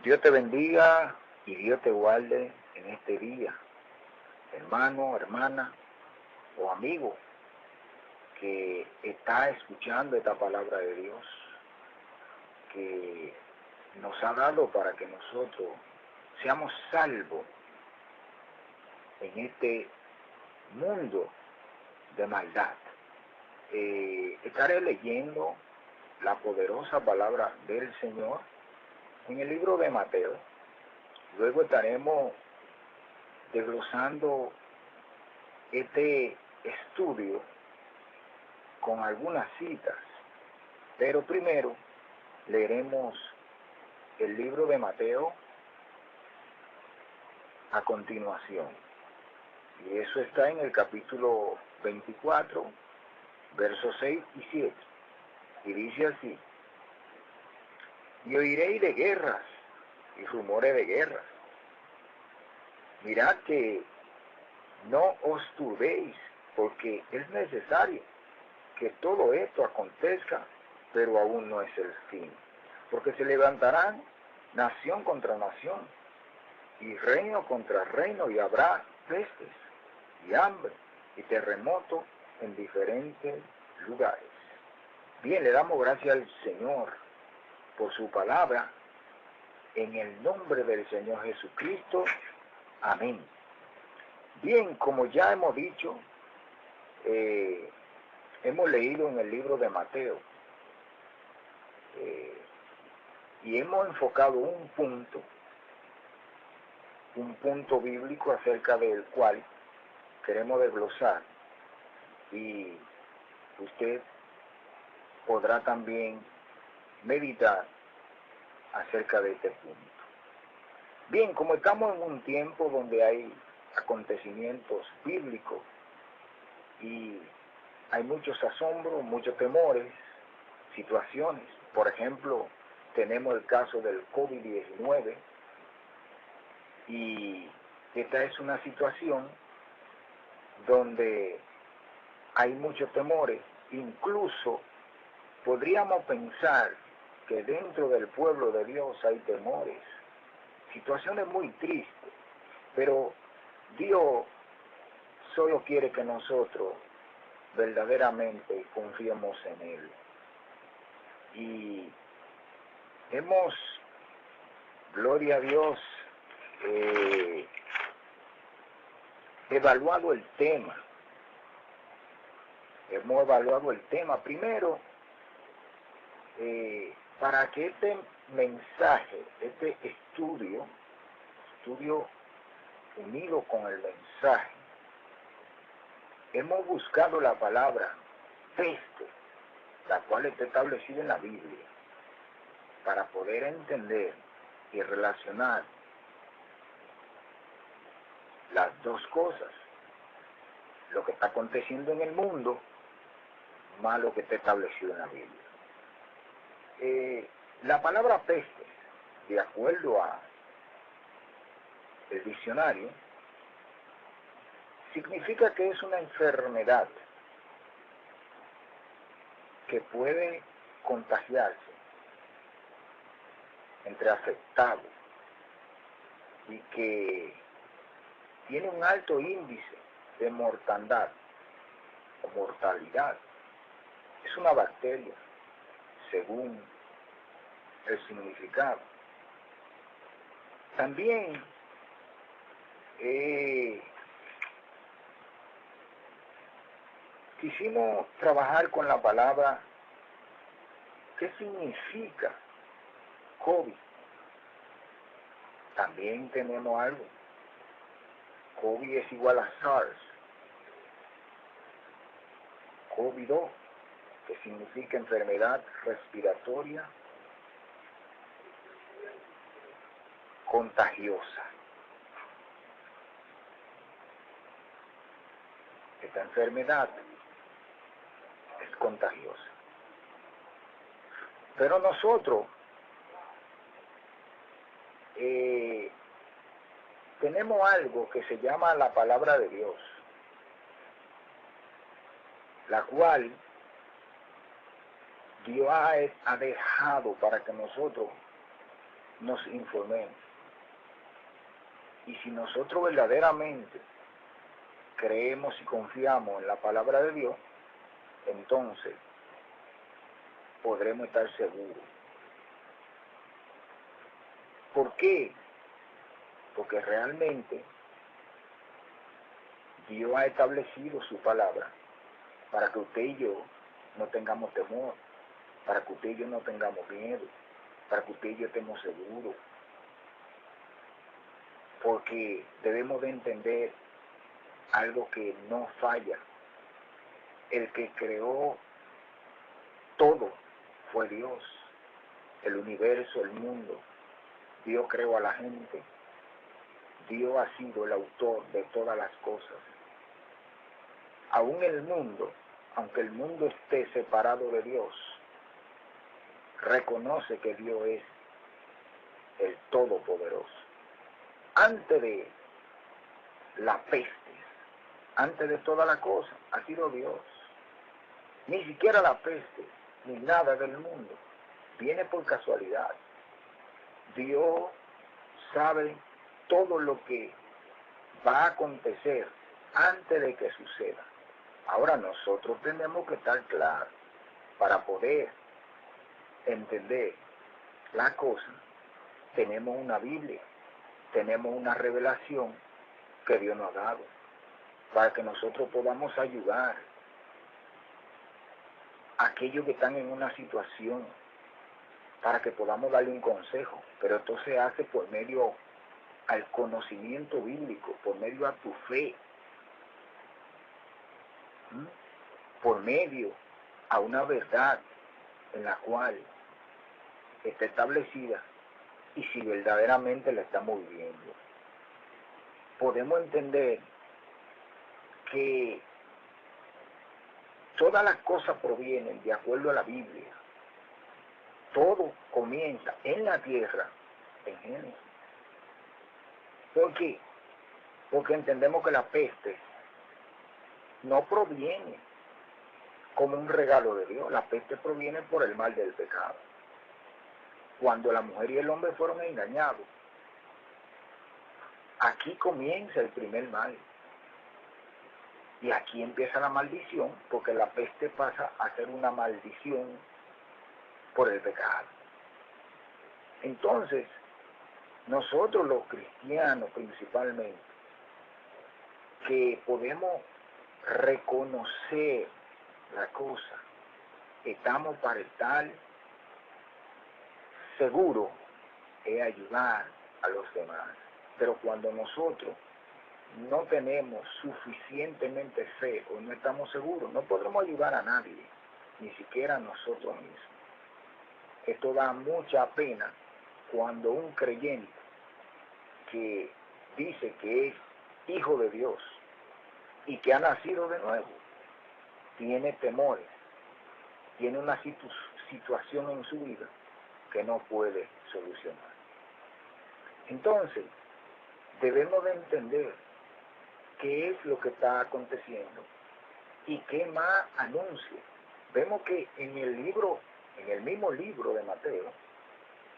Dios te bendiga y Dios te guarde en este día, hermano, hermana o amigo que está escuchando esta palabra de Dios, que nos ha dado para que nosotros seamos salvos en este mundo de maldad. Estaré leyendo la poderosa palabra del Señor en el libro de Mateo. Luego estaremos desglosando este estudio con algunas citas, pero primero leeremos el libro de Mateo a continuación, y eso está en el capítulo 24, versos 6 y 7, y dice así: y oiréis de guerras y rumores de guerras. Mirad que no os turbéis, porque es necesario que todo esto acontezca, pero aún no es el fin. Porque se levantarán nación contra nación, y reino contra reino, y habrá pestes, y hambre, y terremotos en diferentes lugares. Bien, le damos gracias al Señor por su palabra, en el nombre del Señor Jesucristo. Amén. Bien, como ya hemos dicho, hemos leído en el libro de Mateo, y hemos enfocado un punto bíblico acerca del cual queremos desglosar, y usted podrá también meditar acerca de este punto. Bien, como estamos en un tiempo donde hay acontecimientos bíblicos y hay muchos asombros, muchos temores, situaciones. Por ejemplo, tenemos el caso del COVID-19, y esta es una situación donde hay muchos temores. Incluso podríamos pensar que dentro del pueblo de Dios hay temores, situaciones muy tristes, pero Dios solo quiere que nosotros verdaderamente confiemos en Él. Y hemos, gloria a Dios, evaluado el tema. Hemos evaluado el tema primero, para que este mensaje, este estudio unido con el mensaje, hemos buscado la palabra peste, la cual está establecida en la Biblia, para poder entender y relacionar las dos cosas: lo que está aconteciendo en el mundo más lo que está establecido en la Biblia. La palabra peste, de acuerdo a el diccionario, significa que es una enfermedad que puede contagiarse entre afectados y que tiene un alto índice de mortandad o mortalidad. Es una bacteria, según el significado. También quisimos trabajar con la palabra, ¿qué significa COVID? También tenemos algo. COVID es igual a SARS. COVID-2, que significa enfermedad respiratoria contagiosa. Esta enfermedad es contagiosa. Pero nosotros tenemos algo que se llama la palabra de Dios, la cual Dios ha dejado para que nosotros nos informemos. Y si nosotros verdaderamente creemos y confiamos en la palabra de Dios, entonces podremos estar seguros. ¿Por qué? Porque realmente Dios ha establecido su palabra para que usted y yo no tengamos temor, para que usted y yo no tengamos miedo, para que usted y yo estemos seguros. Porque debemos de entender algo que no falla. El que creó todo fue Dios, el universo, el mundo. Dios creó a la gente. Dios ha sido el autor de todas las cosas. Aún el mundo, aunque el mundo esté separado de Dios, reconoce que Dios es el Todopoderoso. Antes de la peste, antes de toda la cosa, ha sido Dios. Ni siquiera la peste, ni nada del mundo, viene por casualidad. Dios sabe todo lo que va a acontecer antes de que suceda. Ahora nosotros tenemos que estar claros para poder entender la cosa. Tenemos una Biblia, tenemos una revelación que Dios nos ha dado para que nosotros podamos ayudar a aquellos que están en una situación, para que podamos darle un consejo. Pero esto se hace por medio al conocimiento bíblico, por medio a tu fe, por medio a una verdad en la cual está establecida, y si verdaderamente la estamos viviendo. Podemos entender que todas las cosas provienen de acuerdo a la Biblia. Todo comienza en la tierra, en Génesis. ¿Por qué? Porque entendemos que la peste no proviene como un regalo de Dios. La peste proviene por el mal del pecado. Cuando la mujer y el hombre fueron engañados, aquí comienza el primer mal. Y aquí empieza la maldición, porque la peste pasa a ser una maldición por el pecado. Entonces, nosotros los cristianos principalmente, que podemos reconocer la cosa, estamos para estar seguros es ayudar a los demás. Pero cuando nosotros no tenemos suficientemente fe o no estamos seguros, no podremos ayudar a nadie, ni siquiera a nosotros mismos. Esto da mucha pena cuando un creyente que dice que es hijo de Dios y que ha nacido de nuevo, tiene temores, tiene una situación en su vida que no puede solucionar. Entonces, debemos de entender qué es lo que está aconteciendo y qué más anuncia. Vemos que en el mismo libro de Mateo,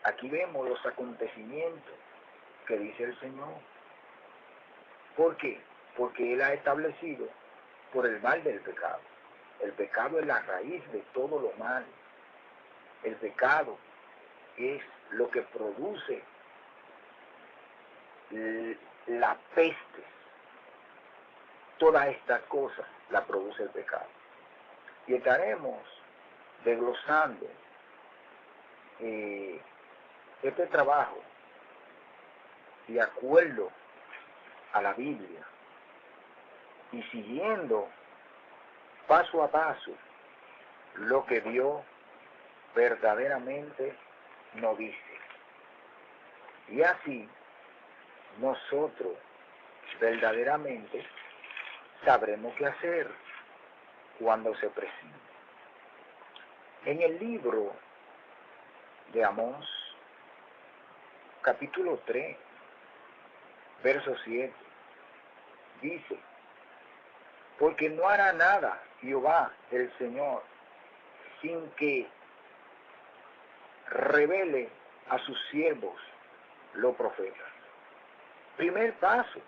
aquí vemos los acontecimientos que dice el Señor. ¿Por qué? Porque Él ha establecido por el mal del pecado. El pecado es la raíz de todo lo mal. El pecado es lo que produce la peste. Todas estas cosas la produce el pecado. Y estaremos desglosando este trabajo de acuerdo a la Biblia y siguiendo paso a paso lo que Dios verdaderamente nos dice. Y así nosotros verdaderamente sabremos qué hacer cuando se presente. En el libro de Amós, capítulo 3, verso 7, dice: porque no hará nada Jehová el Señor sin que revele a sus siervos los profetas. Primer paso,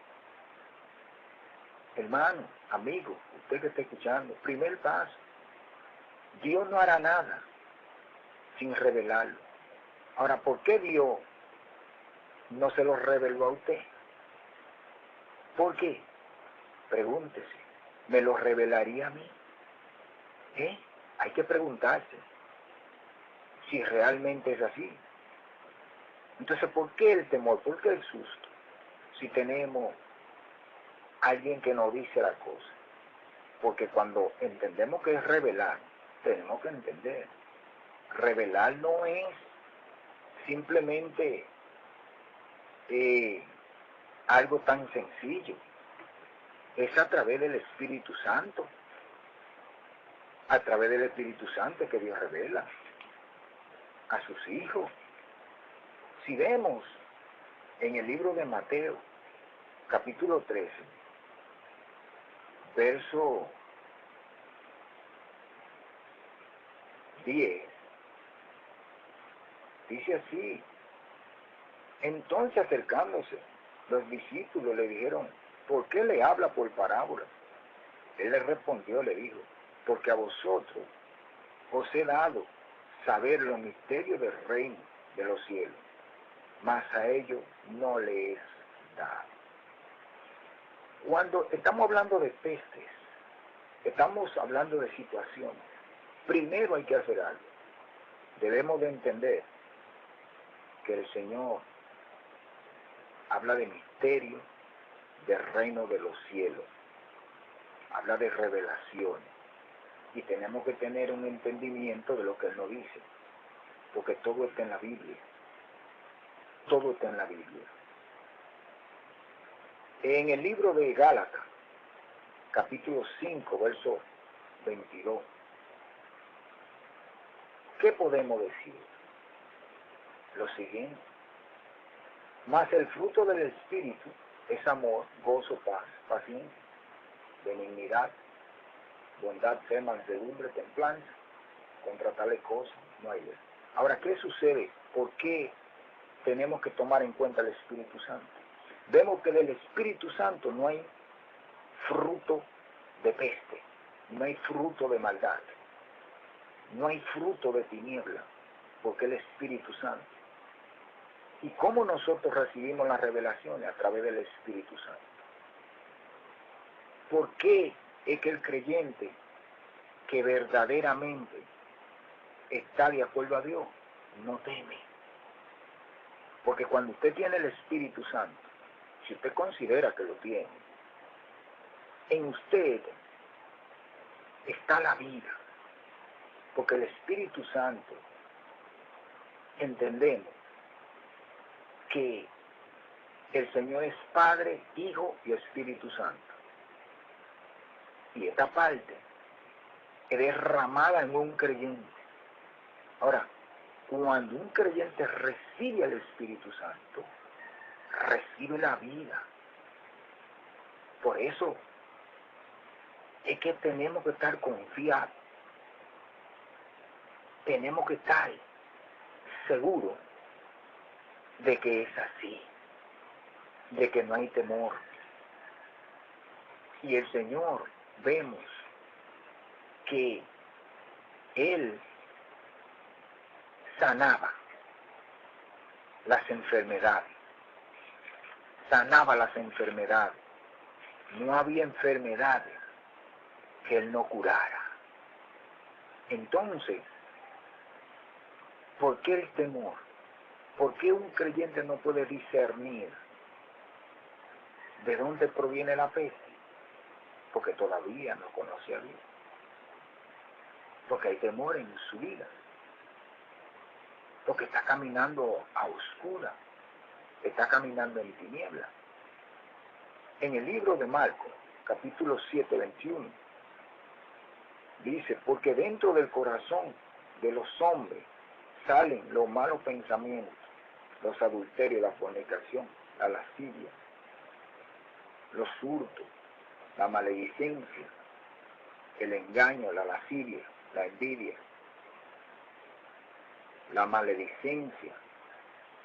hermano, amigo, usted que está escuchando, primer paso. Dios no hará nada sin revelarlo. Ahora, ¿por qué Dios no se lo reveló a usted? ¿Por qué? Pregúntese, ¿me lo revelaría a mí? Hay que preguntarse si realmente es así. Entonces, ¿por qué el temor? ¿Por qué el susto? Si tenemos alguien que nos dice la cosa. Porque cuando entendemos que es revelar, tenemos que entender. Revelar no es simplemente algo tan sencillo. Es a través del Espíritu Santo. A través del Espíritu Santo que Dios revela a sus hijos. Si vemos en el libro de Mateo, capítulo 13, verso 10, dice así: entonces acercándose, los discípulos le dijeron, ¿por qué le habla por parábolas? Él les respondió, le dijo, porque a vosotros os he dado saber los misterios del reino de los cielos, mas a ellos no les es dado. Cuando estamos hablando de pestes, estamos hablando de situaciones, primero hay que hacer algo. Debemos de entender que el Señor habla de misterio del reino de los cielos, habla de revelaciones, y tenemos que tener un entendimiento de lo que Él nos dice, porque todo está en la Biblia, todo está en la Biblia. En el libro de Gálatas, capítulo 5, verso 22, ¿qué podemos decir? Lo siguiente: mas el fruto del Espíritu es amor, gozo, paz, paciencia, benignidad, bondad, fe, mansedumbre, templanza. Contra tales cosas no hay ley. Ahora, ¿qué sucede? ¿Por qué tenemos que tomar en cuenta el Espíritu Santo? Vemos que del Espíritu Santo no hay fruto de peste, no hay fruto de maldad, no hay fruto de tiniebla, porque el Espíritu Santo. ¿Y cómo nosotros recibimos las revelaciones? A través del Espíritu Santo. ¿Por qué es que el creyente que verdaderamente está de acuerdo a Dios no teme? Porque cuando usted tiene el Espíritu Santo, si usted considera que lo tiene, en usted está la vida. Porque el Espíritu Santo, entendemos que el Señor es Padre, Hijo y Espíritu Santo. Y esta parte es derramada en un creyente. Ahora, cuando un creyente recibe al Espíritu Santo, recibe la vida. Por eso es que tenemos que estar confiados. Tenemos que estar seguros de que es así, de que no hay temor. Y el Señor, vemos que Él sanaba las enfermedades, sanaba las enfermedades. No había enfermedades que Él no curara. Entonces, ¿por qué el temor? ¿Por qué un creyente no puede discernir de dónde proviene la peste? Porque todavía no conoce a Dios. Porque hay temor en su vida. Porque está caminando a oscura. Está caminando en tiniebla. En el libro de Marcos, capítulo 7, 21, dice, porque dentro del corazón de los hombres salen los malos pensamientos, los adulterios, la fornicación, la lascivia, los hurtos, la maledicencia, el engaño, la lascivia, la envidia, la maledicencia,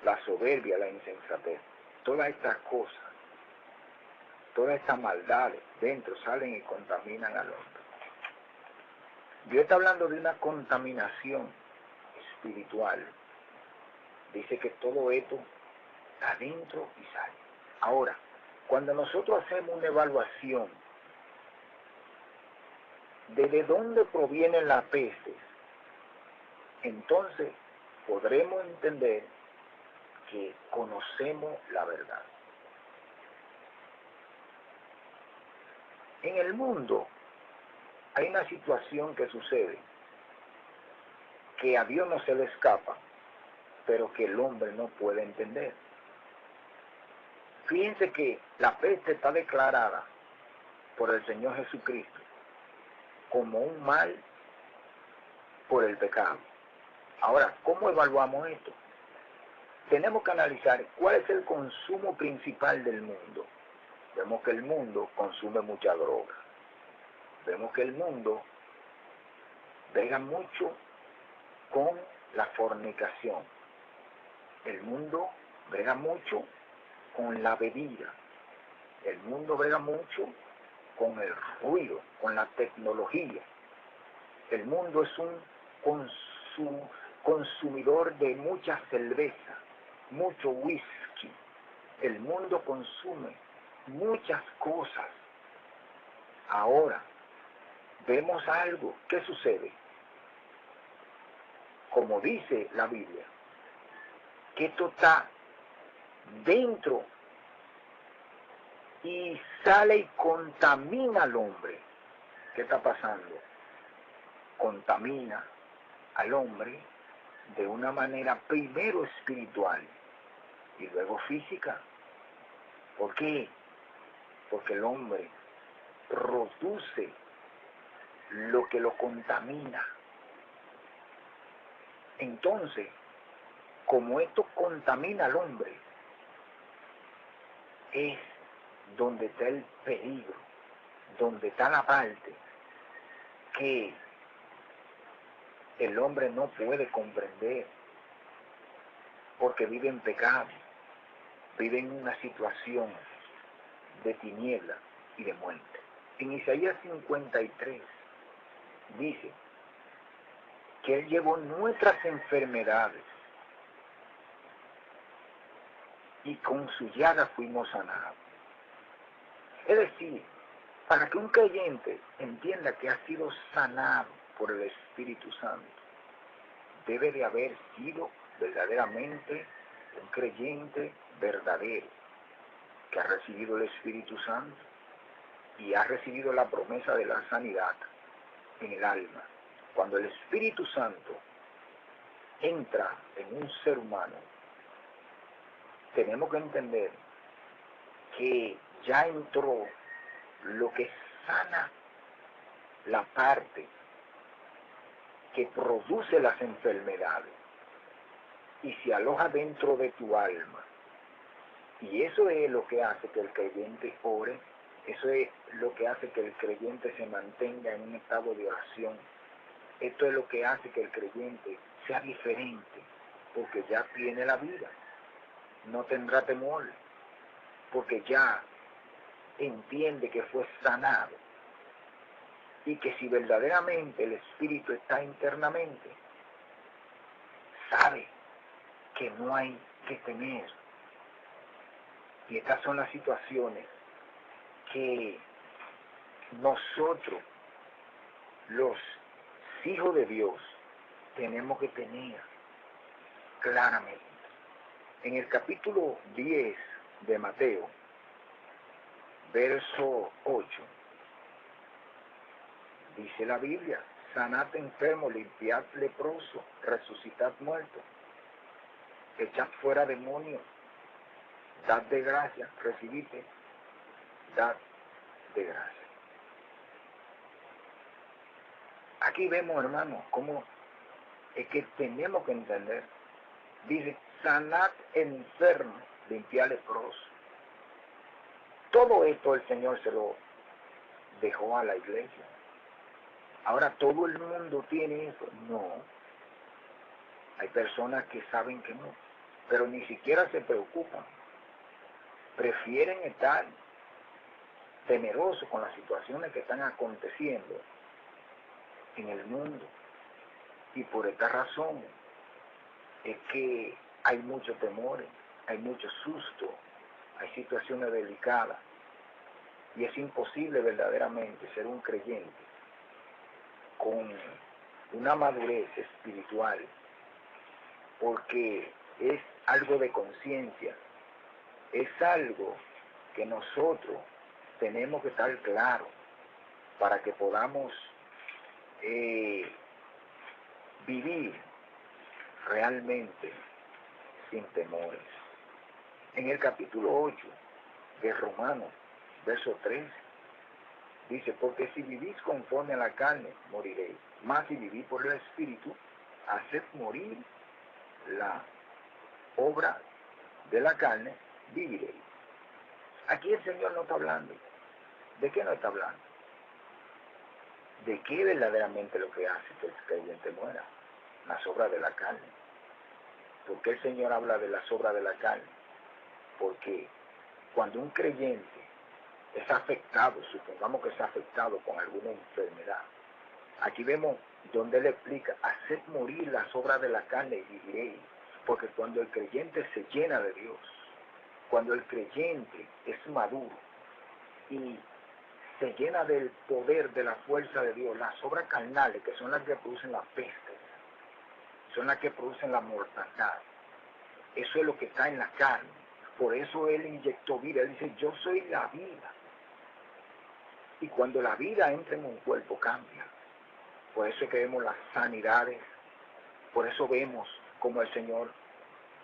la soberbia, la insensatez. Todas estas cosas, todas estas maldades dentro salen y contaminan al hombre. Dios está hablando de una contaminación espiritual. Dice que todo esto está dentro y sale. Ahora, cuando nosotros hacemos una evaluación de dónde provienen las pestes, entonces podremos entender que conocemos la verdad. En el mundo hay una situación que sucede que a Dios no se le escapa, pero que el hombre no puede entender. Fíjense que la peste está declarada por el Señor Jesucristo como un mal por el pecado. Ahora, ¿cómo evaluamos esto? Tenemos que analizar cuál es el consumo principal del mundo. Vemos que el mundo consume mucha droga. Vemos que el mundo brega mucho con la fornicación. El mundo brega mucho con la bebida. El mundo brega mucho con el ruido, con la tecnología. El mundo es un consumidor de mucha cerveza, mucho whisky. El mundo consume muchas cosas. Ahora, vemos algo. ¿Qué sucede? Como dice la Biblia, que esto está dentro y sale y contamina al hombre. ¿Qué está pasando? Contamina al hombre de una manera primero espiritual y luego física. ¿Por qué? Porque el hombre produce lo que lo contamina. Entonces, como esto contamina al hombre, es donde está el peligro, donde está la parte que el hombre no puede comprender, porque vive en pecado, vive en una situación de tiniebla y de muerte. En Isaías 53 dice que Él llevó nuestras enfermedades y con su llaga fuimos sanados. Es decir, para que un creyente entienda que ha sido sanado por el Espíritu Santo, debe de haber sido verdaderamente un creyente verdadero, que ha recibido el Espíritu Santo y ha recibido la promesa de la sanidad en el alma. Cuando el Espíritu Santo entra en un ser humano, tenemos que entender que ya entró lo que sana la parte que produce las enfermedades y se aloja dentro de tu alma. Y eso es lo que hace que el creyente ore, eso es lo que hace que el creyente se mantenga en un estado de oración. Esto es lo que hace que el creyente sea diferente, porque ya tiene la vida, no tendrá temor, porque ya entiende que fue sanado y que si verdaderamente el Espíritu está internamente, sabe que no hay que temer. Y estas son las situaciones que nosotros, los hijos de Dios, tenemos que tener claramente. En el capítulo 10 de Mateo, verso 8, dice la Biblia: sanad enfermo, limpiad leproso, resucitad muerto, echad fuera demonios, dad de gracia, recibid, dad de gracia. Aquí vemos, hermanos, cómo es que tenemos que entender. Dice: sanad enfermo, limpiad leproso. Todo esto el Señor se lo dejó a la iglesia. Ahora, ¿todo el mundo tiene eso? No. Hay personas que saben que no. pero ni siquiera se preocupan. Prefieren estar temerosos con las situaciones que están aconteciendo en el mundo. Y por esta razón es que hay mucho temor, hay mucho susto, hay situaciones delicadas. Y es imposible verdaderamente ser un creyente con una madurez espiritual, porque es algo de conciencia, es algo que nosotros tenemos que estar claros para que podamos vivir realmente sin temores. En el capítulo 8 de Romanos, verso 3, dice, porque si vivís conforme a la carne, moriréis. Mas si vivís por el Espíritu, haced morir la obra de la carne, viviréis. Aquí el Señor no está hablando. ¿De qué no está hablando? De qué verdaderamente lo que hace que el creyente muera, las obras de la carne. ¿Por qué el Señor habla de las obras de la carne? Porque cuando un creyente es afectado, supongamos que es afectado con alguna enfermedad, aquí vemos donde él explica, haced morir las obras de la carne y viviréis. Porque cuando el creyente se llena de Dios, cuando el creyente es maduro y se llena del poder, de la fuerza de Dios, las obras carnales, que son las que producen la peste, son las que producen la mortandad. Eso es lo que está en la carne. Por eso Él inyectó vida. Él dice, yo soy la vida. Y cuando la vida entra en un cuerpo, cambia. Por eso es que vemos las sanidades. Por eso vemos como el Señor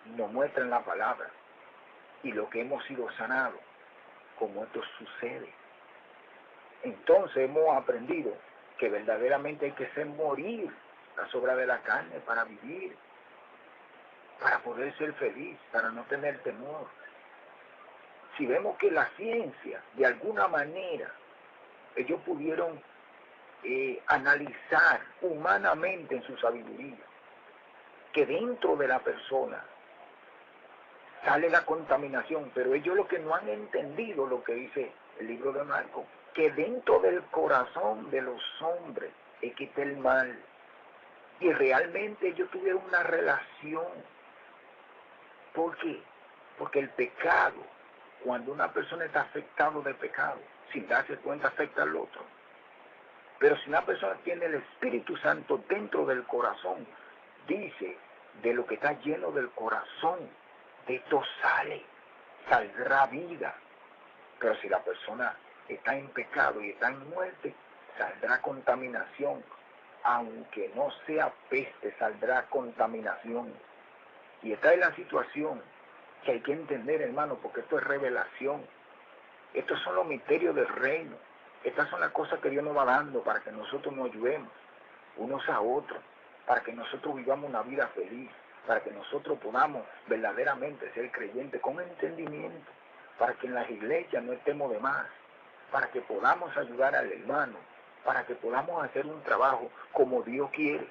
nos muestra en la palabra. Y lo que hemos sido sanados, como esto sucede. Entonces hemos aprendido que verdaderamente hay que hacer morir las obras de la carne para vivir, para poder ser feliz, para no tener temor. Si vemos que la ciencia, de alguna manera, ellos pudieron analizar humanamente en su sabiduría, que dentro de la persona sale la contaminación, pero ellos lo que no han entendido, lo que dice el libro de Marcos, que dentro del corazón de los hombres es que está el mal. Y realmente ellos tuvieron una relación. ¿Por qué? Porque el pecado, cuando una persona está afectado de pecado, sin darse cuenta afecta al otro. Pero si una persona tiene el Espíritu Santo dentro del corazón, dice, de lo que está lleno del corazón, de esto saldrá vida. Pero si la persona está en pecado y está en muerte, saldrá contaminación. Aunque no sea peste, saldrá contaminación. Y esta es la situación que hay que entender, hermano, porque esto es revelación. Estos son los misterios del reino. Estas son las cosas que Dios nos va dando para que nosotros nos ayudemos unos a otros, para que nosotros vivamos una vida feliz, para que nosotros podamos verdaderamente ser creyentes con entendimiento, para que en las iglesias no estemos de más, para que podamos ayudar al hermano, para que podamos hacer un trabajo como Dios quiere.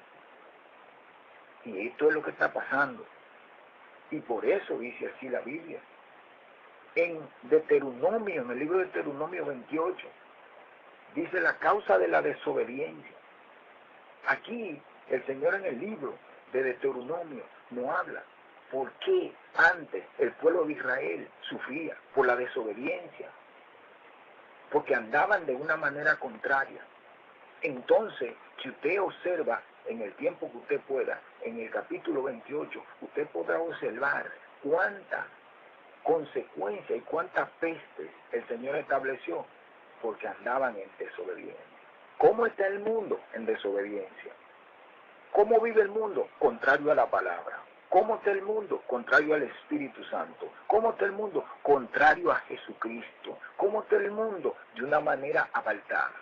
Y esto es lo que está pasando. Y por eso dice así la Biblia. En Deuteronomio, en el libro de Deuteronomio 28, dice la causa de la desobediencia. Aquí el Señor en el libro de Deuteronomio nos habla por qué antes el pueblo de Israel sufría por la desobediencia, porque andaban de una manera contraria. Entonces, si usted observa en el tiempo que usted pueda, en el capítulo 28, usted podrá observar cuántas consecuencias y cuántas pestes el Señor estableció porque andaban en desobediencia. ¿Cómo está el mundo? En desobediencia. ¿Cómo vive el mundo? Contrario a la palabra. ¿Cómo está el mundo? Contrario al Espíritu Santo. ¿Cómo está el mundo? Contrario a Jesucristo. ¿Cómo está el mundo? De una manera apartada.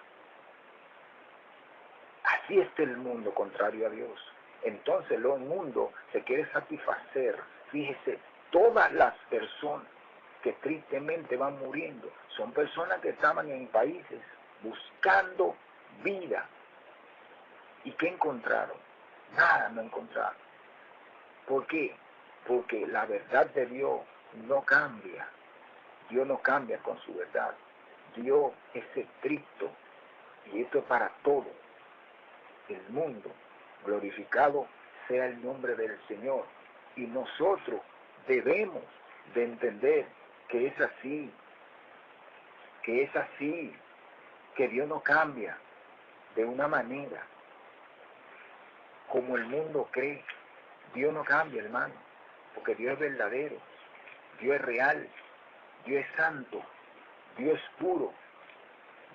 Así está el mundo contrario a Dios. Entonces el mundo se quiere satisfacer. Fíjese, todas las personas que tristemente van muriendo son personas que estaban en países buscando vida. ¿Y qué encontraron? Nada no encontraron. ¿Por qué? porque la verdad de Dios no cambia. Dios no cambia con su verdad. Dios es estricto y esto es para todo el mundo. Glorificado sea el nombre del Señor. Y nosotros debemos de entender que es así, que Dios no cambia de una manera como el mundo cree. Dios no cambia, hermano, porque Dios es verdadero, Dios es real, Dios es santo, Dios es puro,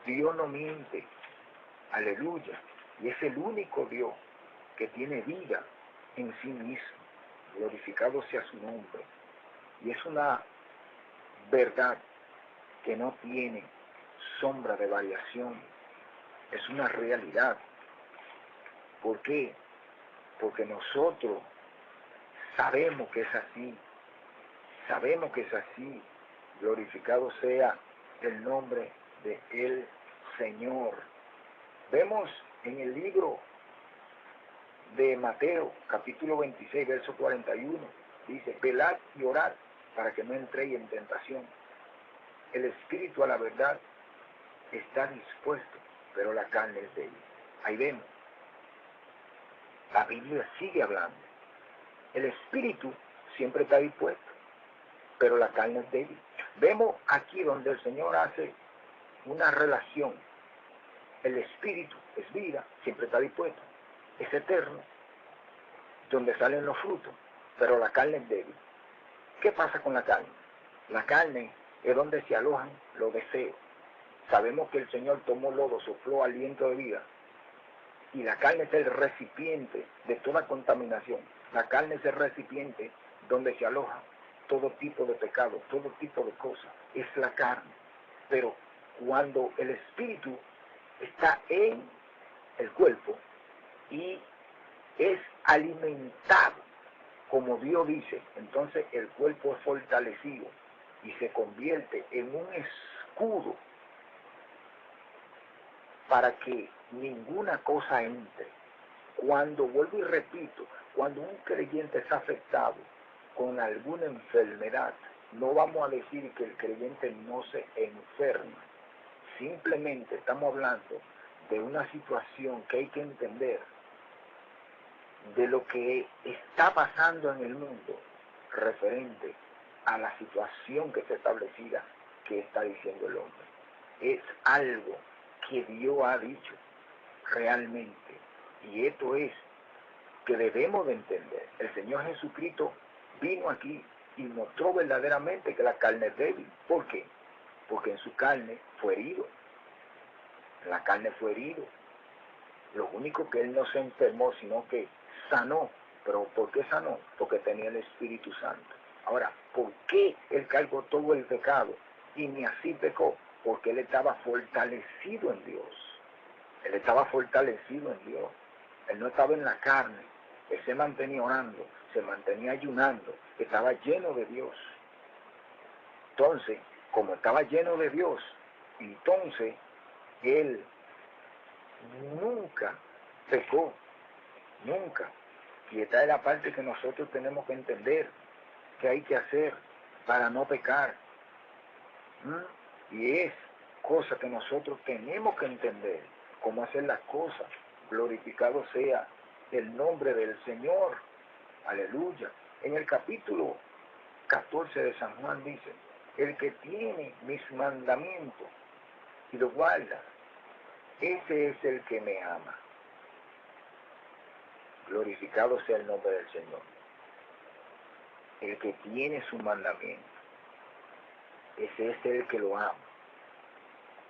Dios no miente, aleluya, y es el único Dios que tiene vida en sí mismo, glorificado sea su nombre, y es una verdad que no tiene sombra de variación, es una realidad. ¿Por qué? Porque nosotros sabemos que es así, glorificado sea el nombre de el Señor. Vemos en el libro de Mateo, capítulo 26, verso 41, dice, velad y orad para que no entréis en tentación. El espíritu a la verdad está dispuesto, pero la carne es débil. Ahí vemos, la Biblia sigue hablando. El espíritu siempre está dispuesto, pero la carne es débil. Vemos aquí donde el Señor hace una relación. El espíritu es vida, siempre está dispuesto, es eterno, donde salen los frutos, pero la carne es débil. ¿Qué pasa con la carne? La carne es donde se alojan los deseos. Sabemos que el Señor tomó lodo, sopló aliento de vida, y la carne es el recipiente de toda contaminación. La carne es el recipiente donde se aloja todo tipo de pecado, todo tipo de cosas. Es la carne. Pero cuando el espíritu está en el cuerpo y es alimentado, como Dios dice, entonces el cuerpo es fortalecido y se convierte en un escudo para que ninguna cosa entre. Cuando, vuelvo y repito, cuando un creyente es afectado con alguna enfermedad, no vamos a decir que el creyente no se enferma. Simplemente estamos hablando de una situación que hay que entender, de lo que está pasando en el mundo referente a la situación que está establecida, que está diciendo el hombre. Es algo que Dios ha dicho realmente, y esto es que debemos de entender. El Señor Jesucristo vino aquí y mostró verdaderamente que la carne es débil. ¿Por qué? Porque en su carne fue herido. En la carne fue herido. Lo único que Él no se enfermó, sino que sanó. ¿Pero por qué sanó? Porque tenía el Espíritu Santo. Ahora, ¿por qué Él cargó todo el pecado y ni así pecó? Porque Él estaba fortalecido en Dios. Él estaba fortalecido en Dios. Él no estaba en la carne. Él se mantenía orando, se mantenía ayunando, estaba lleno de Dios. Entonces, como estaba lleno de Dios, entonces Él nunca pecó, nunca. Y esta es la parte que nosotros tenemos que entender, que hay que hacer para no pecar. Y es cosa que nosotros tenemos que entender, cómo hacer las cosas. Glorificado sea el nombre del Señor. Aleluya. En el capítulo 14 de San Juan dice, el que tiene mis mandamientos y los guarda, ese es el que me ama. Glorificado sea el nombre del Señor. El que tiene su mandamiento, ese es el que lo ama.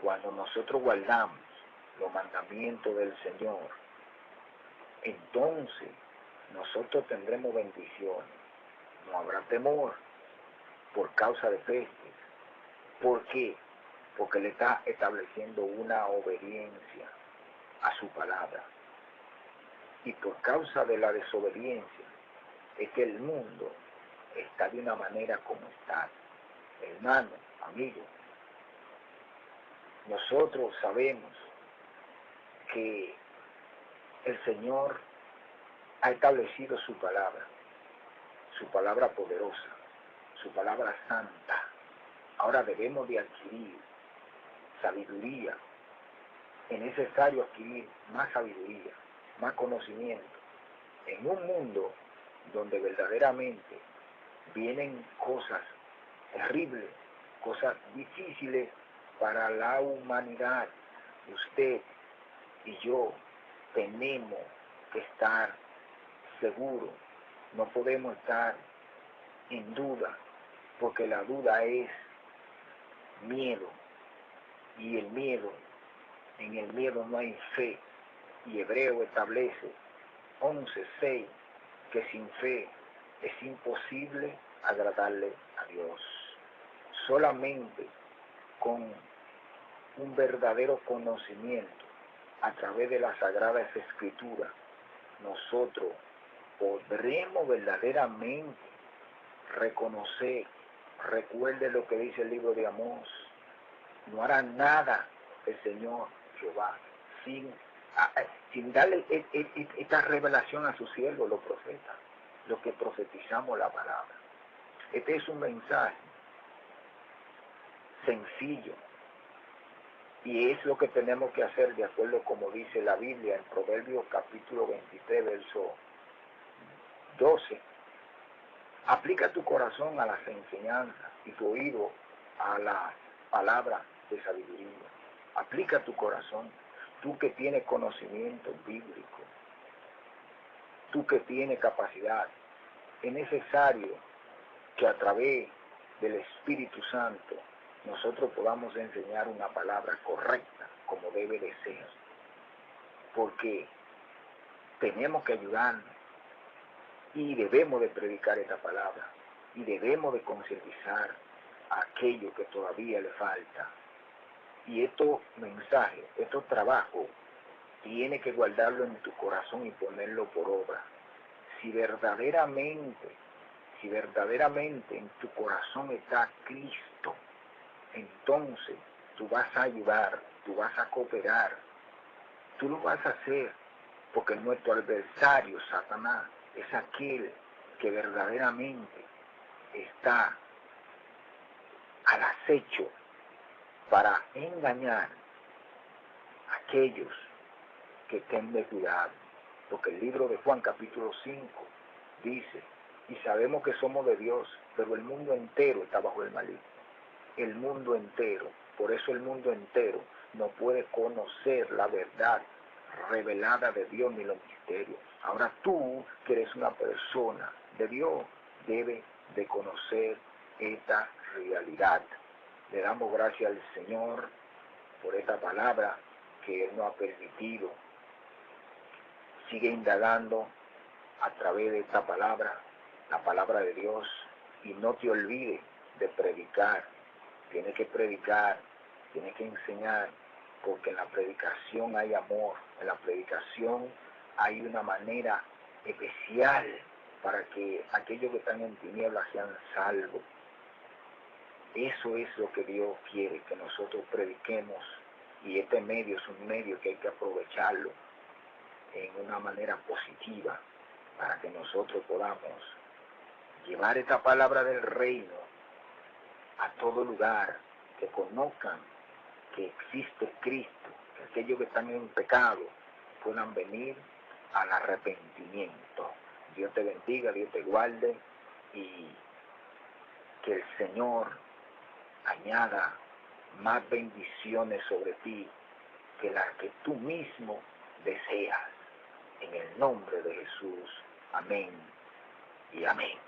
Cuando nosotros guardamos los mandamientos del Señor, entonces nosotros tendremos bendiciones. No habrá temor por causa de pestes. ¿Por qué? Porque Él está estableciendo una obediencia a su palabra. Y por causa de la desobediencia es que el mundo está de una manera como está. Hermano, amigo, nosotros sabemos que el Señor ha establecido su palabra. su palabra poderosa, su palabra santa. Ahora debemos de adquirir sabiduría. Es necesario adquirir más sabiduría, más conocimiento. En un mundo donde verdaderamente vienen cosas terribles, cosas difíciles para la humanidad, usted y yo tenemos que estar seguros. No podemos estar en duda, porque la duda es miedo, y el miedo, en el miedo no hay fe, y Hebreo establece 11:6 que sin fe es imposible agradarle a Dios. Solamente con un verdadero conocimiento a través de las Sagradas Escrituras, nosotros podremos verdaderamente reconocer. Recuerde lo que dice el libro de Amós: no hará nada el Señor Jehová sin darle esta revelación a sus siervos, los profetas, los que profetizamos la palabra. Este es un mensaje sencillo, y es lo que tenemos que hacer de acuerdo como dice la Biblia en Proverbios capítulo 23, verso 12. Aplica tu corazón a las enseñanzas y tu oído a la palabra de sabiduría. Aplica tu corazón, tú que tienes conocimiento bíblico, tú que tienes capacidad. Es necesario que a través del Espíritu Santo nosotros podamos enseñar una palabra correcta como debe de ser, porque tenemos que ayudarnos y debemos de predicar esta palabra y debemos de concientizar a aquello que todavía le falta. Y estos mensajes, estos trabajos, tienes que guardarlo en tu corazón y ponerlo por obra. Si verdaderamente en tu corazón está Cristo, entonces tú vas a ayudar, tú vas a cooperar, tú lo vas a hacer, porque nuestro adversario, Satanás, es aquel que verdaderamente está al acecho para engañar a aquellos que estén de cuidado. Porque el libro de Juan capítulo 5 dice: y sabemos que somos de Dios, pero el mundo entero está bajo el maligno. El mundo entero. Por eso el mundo entero no puede conocer la verdad revelada de Dios ni los misterios. Ahora tú, que eres una persona de Dios, debes de conocer esta realidad. Le damos gracias al Señor por esta palabra que Él nos ha permitido. Sigue indagando a través de esta palabra, la palabra de Dios, y no te olvides de predicar. Tienes que predicar, tienes que enseñar, porque en la predicación hay amor, en la predicación hay una manera especial para que aquellos que están en tinieblas sean salvos. Eso es lo que Dios quiere, que nosotros prediquemos, y este medio es un medio que hay que aprovecharlo en una manera positiva para que nosotros podamos llevar esta palabra del reino a todo lugar, que conozcan que existe Cristo, que aquellos que están en pecado puedan venir al arrepentimiento. Dios te bendiga, Dios te guarde, y que el Señor añada más bendiciones sobre ti que las que tú mismo deseas. En el nombre de Jesús. Amén y amén.